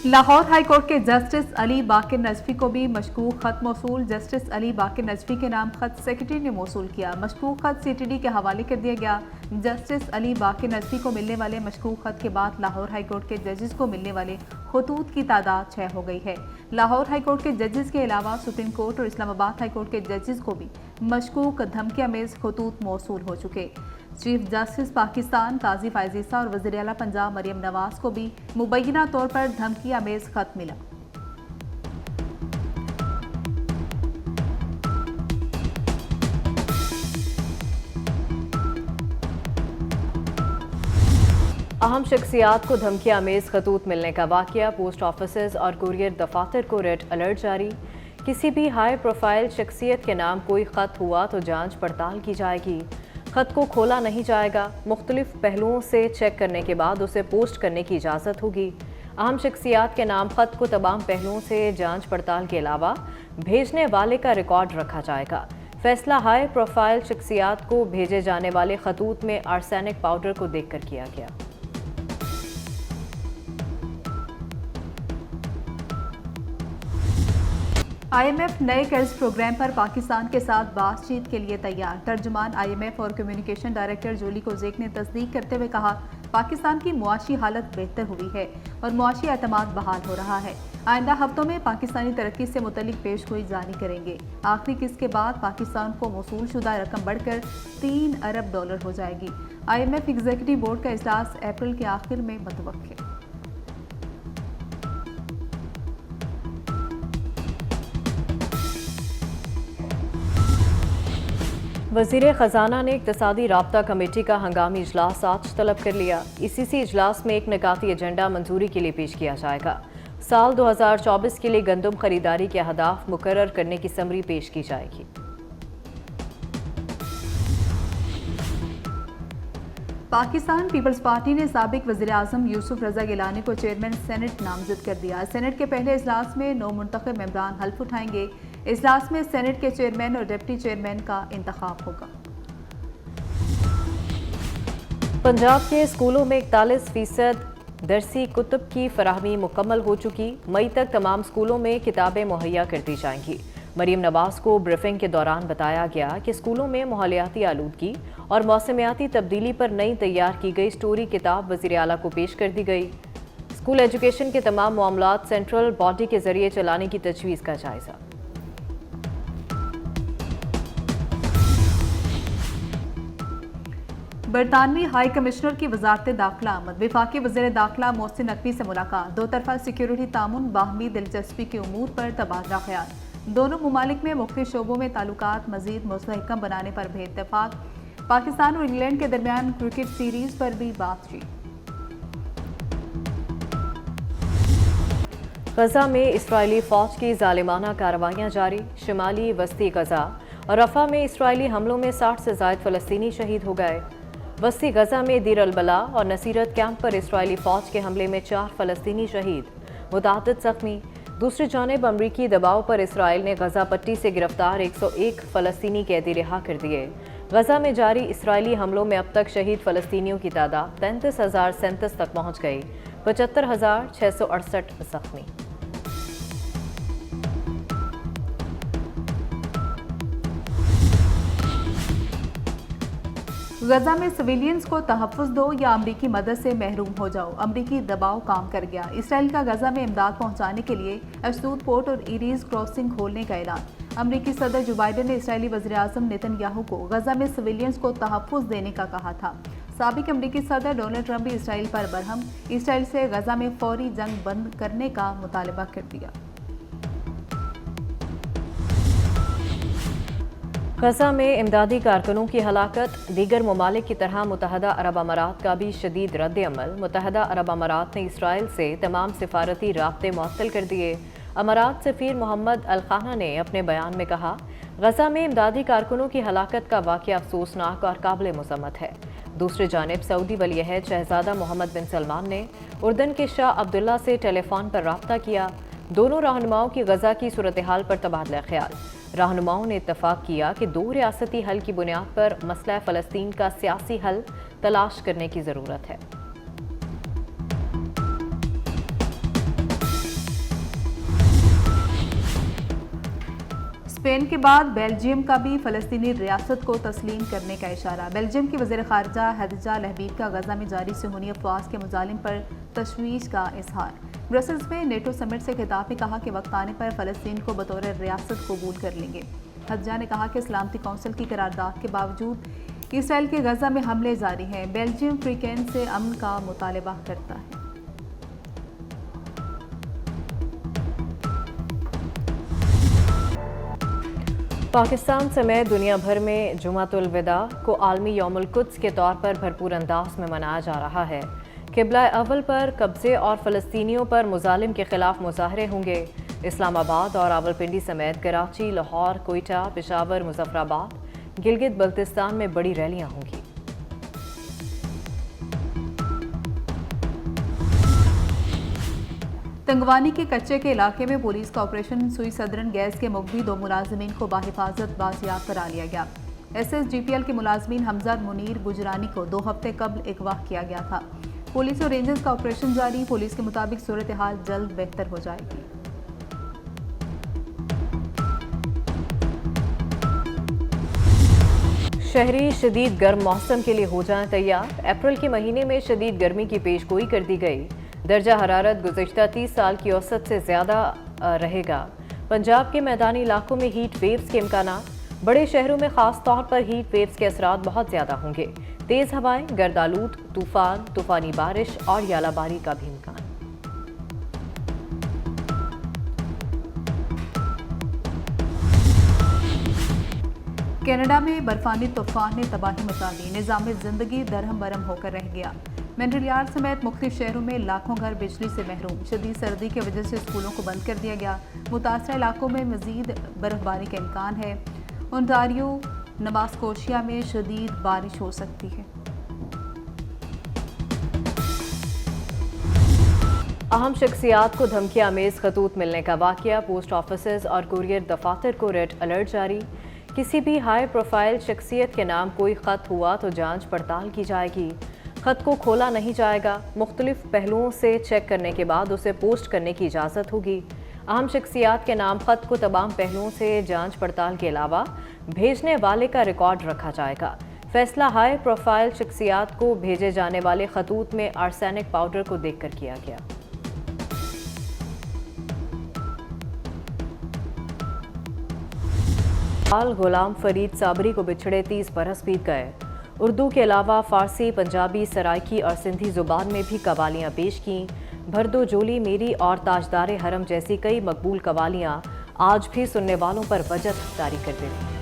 Lahore high court के justice Ali बाकिर नजफी को भी मशकूक खत मौसूल। जस्टिस अली बाकिर नजफी के नाम खत सेक्रेटरी ने मौसूल किया। मशकूक खत सीटीडी के हवाले कर दिया गया। जस्टिस अली बाकिर नजफी को मिलने वाले मशकूक खत के बाद लाहौर हाई कोर्ट के जजेस को मिलने वाले खतूत की तादाद 6 हो गई है। लाहौर हाई कोर्ट के जजेस के अलावा सुप्रीम कोर्ट और इस्लामाबाद हाई कोर्ट के जजेस को भी मशकूक धमकी अमेज खतूत मौसूल हो चुके। चीफ जस्टिस पाकिस्तान काजी फायज ईसा और वज़ीर आला पंजाब मरियम नवाज को भी मुबैना तौर पर धमकी अमेज खत मिला। अहम शख्सियात को धमकी अमेज खतूत मिलने का वाक़या। पोस्ट ऑफिस और कुरियर दफातर को रेड अलर्ट जारी। किसी भी हाई प्रोफाइल शख्सियत के नाम कोई ख़त हुआ तो जांच पड़ताल की जाएगी। ख़त को खोला नहीं जाएगा। मुख्तलिफ पहलुओं से चेक करने के बाद उसे पोस्ट करने की इजाज़त होगी। अहम शख्सियात के नाम ख़त को तमाम पहलुओं से जांच पड़ताल के अलावा भेजने वाले का रिकॉर्ड रखा जाएगा। फैसला हाई प्रोफाइल शख्सियात को भेजे जाने वाले खतूत में आर्सेनिक पाउडर को देखकर किया गया। IMF नए कर्ज प्रोग्राम पर पाकिस्तान के साथ बातचीत के लिए तैयार। तर्जुमान IMF और कम्युनिकेशन डायरेक्टर जोली कोजेक ने तस्दीक करते हुए कहा, पाकिस्तान की मुआशी हालत बेहतर हुई है और मुआशी एतमाद बहाल हो रहा है। आइंदा हफ्तों में पाकिस्तानी तरक्की से मुतल्लिक पेशगोई जारी करेंगे। आखिरी किस्त के बाद पाकिस्तान को मौसूल शुदा रकम बढ़कर $3 अरब हो जाएगी। IMF एग्जीक्यूटिव बोर्ड का इजलास अप्रैल के आखिर में मुतवक्किल। वज़ीर ख़जाना ने इक़्तिसादी राब्ता कमेटी का हंगामी इजलास आज तलब कर लिया। इसी इजलास में एक निकाती एजेंडा मंजूरी के लिए पेश किया जाएगा। साल 2024 के लिए गंदम खरीदारी के अहदाफ मुकर्रर करने की समरी पेश की जाएगी। पाकिस्तान पीपल्स पार्टी ने साबिक वज़ीर आज़म यूसुफ रज़ा गिलानी को चेयरमैन सेनेट नामजद कर दिया। सेनेट के पहले इजलास में 9 मुंतखब मेंबरान हल्फ उठाएंगे। इजलास में सेनेट के चेयरमैन और डिप्टी चेयरमैन का इंतखाब होगा। पंजाब के स्कूलों में 41% दरसी कुतुब की फराहमी मुकम्मल हो चुकी। मई तक तमाम स्कूलों में किताबें मुहैया कर दी जाएंगी। मरियम नवाज को ब्रीफिंग के दौरान बताया गया कि स्कूलों में माहौलियाती आलूदगी और मौसमियाती तब्दीली पर नई तैयार की गई स्टोरी किताब वज़ीर आला को पेश कर दी गई। स्कूल एजुकेशन के तमाम मामलात सेंट्रल बॉडी के जरिए चलाने की तजवीज़ का जायजा। बरतानवी हाई कमिश्नर की वजारत दाखिला आमद। वफाकी वज़ीर दाखिला मोहसिन नकवी से मुलाकात। दो तरफा सिक्योरिटी तामुन बाहमी दिलचस्पी के उमूर पर तबादला ख्याल। दोनों मुमालिक में मुख्तलिफ शोबों में ताल्लुकात मजीद मुस्तहकम बनाने पर भी इत्तेफाक। पाकिस्तान और इंग्लैंड के दरमियान क्रिकेट सीरीज पर भी बातचीत। गजा में इसराइली फौज की जालिमाना कार्रवाइयाँ जारी। शिमाली वस्ती गजा और रफा में इसराइली हमलों में 60 से ज़ायद फ़लस्तीनी शहीद हो गए। वस्ती गजा में दीर अल-बला और नसीरत कैंप पर इसराइली फौज के हमले में 4 फ़लस्तीनी शहीद, मुताअद्दिद ज़ख्मी। दूसरी जानिब अमरीकी दबाव पर इसराइल ने गजा पट्टी से गिरफ्तार 101 फ़लस्तीनी कैदी रिहा कर दिए। गजा में जारी इसराइली हमलों में अब तक शहीद फ़लस्तीनियों की तादाद 33,037 तक पहुँच गई, 75,668 ज़ख्मी। गजा में सिविलियंस को तहफ़्फ़ुज़ दो या अमरीकी मदद से महरूम हो जाओ। अमरीकी दबाव काम कर गया। इसराइल का गजा में इमदाद पहुंचाने के लिए अशदूद पोर्ट और इरीज क्रॉसिंग खोलने का ऐलान। अमरीकी सदर जो बाइडन ने इसराइली वज़ीर आज़म नेतन्याहू को गजा में सिविलियंस को तहफ़्फ़ुज़ देने का कहा था। साबिक अमरीकी सदर डोनाल्ड ट्रंप भी इसराइल पर बरहम। इसराइल से गजा में फौरी जंग बंद करने का मुतालबा कर दिया। गजा में इमदादी कारकुनों की हलाकत। दीगर ममालिक की तरह मुत्तहदा अरब अमारात का भी शदीद रद्द अमल। मुत्तहदा अरब अमारात ने इसराइल से तमाम सिफारती राब्ते मुअत्तल कर दिए। अमारात सफ़ीर मोहम्मद अल-खाना ने अपने बयान में कहा, गजा में इमदादी कारकुनों की हलाकत का वाक़या अफसोसनाक और काबिल मज़म्मत है। दूसरी जानिब सऊदी वलीअहद शहजादा मोहम्मद बिन सलमान ने उर्दन के शाह अब्दुल्ला से टेलीफोन पर रब्ता किया। दोनों रहनुमाओं की गजा की सूरत हाल पर तबादला ख्याल। रहनुमाओं ने इत्तफाक किया कि 2 रियासती हल की बुनियाद पर मसला फ़लस्तीन का सियासी हल तलाश करने की ज़रूरत है। स्पेन के बाद बेल्जियम का भी फ़लस्तीनी रियासत को तस्लीम करने का इशारा। बेल्जियम की वज़ीर ख़ारजा हदीजा लहबीब का गज़ा में जारी सुहूनी अफवाज के मुजालिम पर तशवीश का इजहार। ब्रसल्स में नेटो समिट से खिताब में कहा कि वक्त आने पर फ़लस्तीन को बतौर रियासत कबूल कर लेंगे। हदीजा ने कहा कि सलामती कौंसिल की करारदाद के बावजूद इसराइल के गज़ा में हमले जारी हैं। बेल्जियम फ्रीकेन से अमन का मुतालबा करता है। पाकिस्तान समेत दुनिया भर में जुमातुल विदा को आलमी यौमुल कुद्स के तौर पर भरपूर अंदाज में मनाया जा रहा है। किबला अव्वल पर कब्जे और फ़लस्तीनियों पर मुजालिम के खिलाफ मुजाहरे होंगे। इस्लामाबाद और रावलपिंडी समेत कराची, लाहौर, कोयटा, पेशावर, मुजफ्फराबाद, गिलगित बल्तिस्तान में बड़ी रैलियां होंगी। तंगवानी के कच्चे के इलाके में पुलिस का ऑपरेशन सुई सदरन गैस के मुखबी 2 मुलाजमीन को बाहिफाजत बाजियाब करा लिया गया। SSGPL के मुलाजमीन हमजा मुनीर गुजरानी को 2 हफ्ते कबल अगवा किया गया था। पुलिस और रेंजर्स का ऑपरेशन जारी। पुलिस के मुताबिक सूरत हाल जल्द बेहतर हो जाएगी। शहरी शदीद गर्म मौसम के लिए हो जाएं तैयार। अप्रैल के महीने में शदीद गर्मी की पेशगोई कर दी गई। दर्जा हरारत गुज़श्ता 30 साल की औसत से ज़्यादा रहेगा। पंजाब के मैदानी इलाकों में हीट वेव्स के इम्कानात। बड़े शहरों में ख़ास तौर पर हीट वेव्स के असरात बहुत ज़्यादा होंगे। तेज़ हवाएं, गर्दालूद, तूफ़ानी बारिश और यालाबारी का भी इम्कान। कनाडा में बर्फानी तूफान ने तबाही मचा दी। निज़ाम ज़िंदगी दरहम बरहम होकर रह गया। मॉन्ट्रियल समेत मुख्तलिफ शहरों में लाखों घर बिजली से महरूम। शदीद सर्दी की वजह से स्कूलों को बंद कर दिया गया। मुतासरा इलाकों में मज़ीद बर्फबारी का इम्कान है। ओंटारियो, नवा स्कोशिया में शदीद बारिश हो सकती है। अहम शख्सियात को धमकी आमेज खतूत मिलने का वाक़या। पोस्ट ऑफिस और कुरियर दफातर को रेड अलर्ट जारी। किसी भी हाई प्रोफाइल शख्सियत के नाम कोई ख़त हुआ तो जांच पड़ताल की जाएगी। ख़त को खोला नहीं जाएगा। मुख्तलिफ पहलुओं से चेक करने के बाद उसे पोस्ट करने की इजाज़त होगी। अहम शख्सियात के नाम ख़त को तमाम पहलुओं से जांच पड़ताल के अलावा भेजने वाले का रिकॉर्ड रखा जाएगा। फैसला हाई प्रोफाइल शख्सियात को भेजे जाने वाले खतूत में आर्सेनिक पाउडर को देखकर किया गया। गुलाम फरीद साबरी को बिछड़े 30 बरस बीत गए। उर्दू के अलावा फ़ारसी, पंजाबी, सराइकी और सिंधी ज़ुबान में भी कवालियाँ पेश कीं। भरदो जोली मेरी और ताजदारे हरम जैसी कई मकबूल कवालियाँ आज भी सुनने वालों पर वजद तारी करती थीं।